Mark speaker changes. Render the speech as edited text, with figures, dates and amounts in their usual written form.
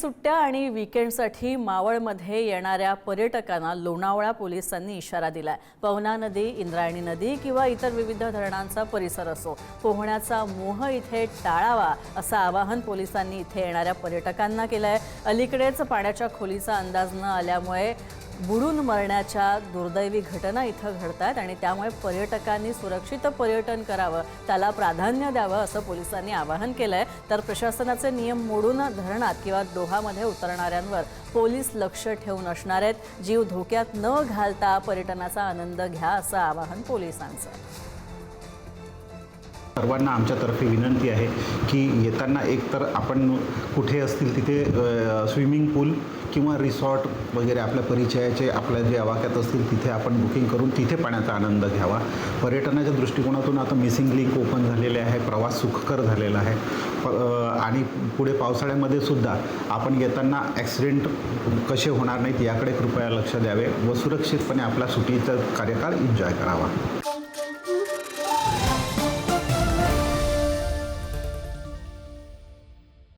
Speaker 1: सुट्ट्या आणि वीकेंडसाठी मावळमध्ये येणाऱ्या पर्यटकांना लोणावळा पोलिसांनी इशारा दिलाय। पवना नदी, इंद्रायणी नदी किंवा इतर विविध धरणांचा परिसर असो, पोहण्याचा मोह इथे टाळावा असं आवाहन पोलिसांनी इथे येणाऱ्या पर्यटकांना केलंय। अलीकडेच पाण्याच्या खोलीचा अंदाज न आल्यामुळे बुडून मरण्याच्या दुर्दैवी घटना इथं घडतात आणि त्यामुळे पर्यटकांनी सुरक्षित पर्यटन करावं, त्याला प्राधान्य द्यावं असं पोलिसांनी आवाहन केलंय। तर प्रशासनाचे नियम मोडून धरणात किंवा डोहामध्ये उतरणाऱ्यांवर पोलीस लक्ष ठेवून असणार आहेत। जीव धोक्यात न घालता पर्यटनाचा आनंद घ्या असं आवाहन पोलिसांचं आहे।
Speaker 2: सर्वांना आमच्यातर्फे विनंती आहे की येताना एकतर आपण कुठे असतील तिथे स्विमिंग पूल किंवा रिसॉर्ट वगैरे आपल्या परिचयाचे आपल्या जे आवाक्यात असतील तिथे आपण बुकिंग करून तिथे पाण्याचा आनंद घ्यावा। पर्यटनाच्या दृष्टिकोनातून आता मिसिंग लिंक ओपन झालेले आहे, प्रवास सुखकर झालेला आहे आणि पुढे पावसाळ्यामध्ये सुद्धा आपण येताना ॲक्सिडेंट कसे होणार नाहीत याकडे कृपया लक्ष द्यावे व सुरक्षितपणे आपला सुट्टीचा कार्यकाळ एन्जॉय करावा।